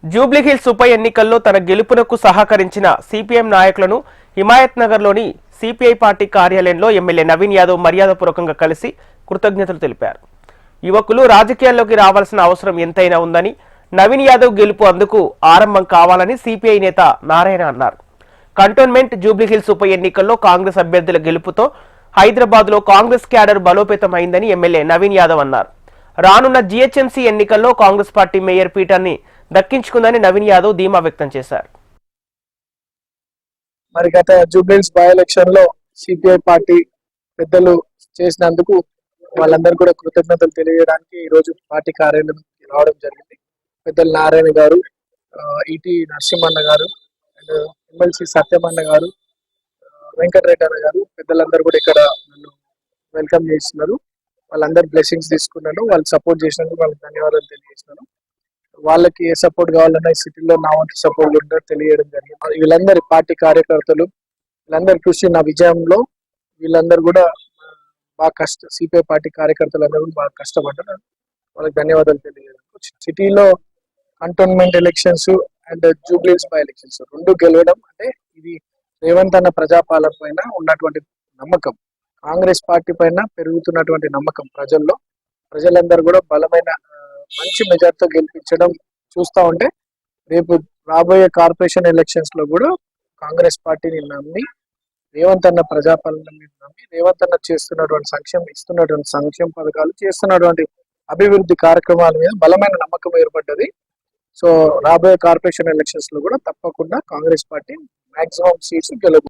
జూబ్లీహిల్స్ ఉప ఎన్నికల్లో తన గెలుపునకు సహకరించిన సిపిఎం నాయకులను హిమాయత్ నగర్లోని సిపిఐ పార్టీ కార్యాలయంలో ఎమ్మెల్యే నవీన్ యాదవ్ మర్యాదపూర్వకంగా కలిసి కృతజ్ఞతలు తెలిపారు. యువకులు రాజకీయాల్లోకి రావాల్సిన అవసరం ఎంతైనా ఉందని, నవీన్ యాదవ్ గెలుపు అందుకు ఆరంభం కావాలని సిపిఐ నేత నారాయణ అన్నారు. కంటోన్మెంట్ జూబ్లీహిల్స్ ఉప ఎన్నికల్లో కాంగ్రెస్ అభ్యర్థుల గెలుపుతో హైదరాబాద్లో కాంగ్రెస్ క్యాడర్ బలోపేతమైందని ఎమ్మెల్యే నవీన్ యాదవ్ అన్నారు. రానున్న జిహెచ్ఎంసీ ఎన్నికల్లో కాంగ్రెస్ పార్టీ మేయర్ పీఠాన్ని దక్కించుకుందని నవీన్ యాదవ్ ధీమా వ్యక్తం చేశారు. మరి గత జూబ్లీహిల్స్ బై ఎలక్షన్ లో సిపిఐ పార్టీ పెద్దలు చేసినందుకు వాళ్ళందరూ కూడా కృతజ్ఞతలు తెలియజేయడానికి ఈ రోజు పార్టీ కార్యాలయం రావడం జరిగింది. పెద్దలు నారాయణ గారు, ఈటీ నరసింహన్న గారు, అండ్ ఎమ్మెల్సీ సత్యమన్న గారు, వెంకటరెడ్డి అన్న గారు, పెద్దలందరూ కూడా ఇక్కడ నన్ను వెల్కమ్ చేస్తున్నారు. వాళ్ళందరూ బ్లెస్సింగ్స్ తీసుకున్నాను. వాళ్ళు సపోర్ట్ చేసినందుకు వాళ్ళకి ధన్యవాదాలు తెలియజేస్తున్నాను. వాళ్ళకి ఏ సపోర్ట్ కావాలన్నా ఈ సిటీలో నా వంతు సపోర్ట్ ఉంటుందో తెలియడం జరిగింది. వీళ్ళందరి పార్టీ కార్యకర్తలు వీళ్ళందరి కృషి నా విజయంలో వీళ్ళందరూ కూడా బాగా సిపిఐ పార్టీ కార్యకర్తలు అందరూ బాగా కష్టపడ్డారు. వాళ్ళకి ధన్యవాదాలు తెలియజేయడం. సిటీలో cantonment elections and Jubilee Hills by elections రెండు గెలవడం అంటే ఇది రేవంత్ అన్న ప్రజాపాలన పైన ఉన్నటువంటి నమ్మకం, కాంగ్రెస్ పార్టీ పైన పెరుగుతున్నటువంటి నమ్మకం ప్రజల్లో, ప్రజలందరూ కూడా బలమైన మంచి మెజార్టీతో గెలిపించడం చూస్తా ఉంటే రేపు రాబోయే కార్పొరేషన్ ఎలక్షన్స్ లో కూడా కాంగ్రెస్ పార్టీని నమ్మి, రేవంత్ అన్న ప్రజాపాలన మీద నమ్మి, రేవంత్ అన్న ఇస్తున్నటువంటి సంక్షేమ పథకాలు, చేస్తున్నటువంటి అభివృద్ధి కార్యక్రమాల మీద బలమైన నమ్మకం ఏర్పడ్డది. సో రాబోయే కార్పొరేషన్ ఎలక్షన్స్ లో కూడా తప్పకుండా కాంగ్రెస్ పార్టీ మాక్సిమం సీట్స్ గెలుపు.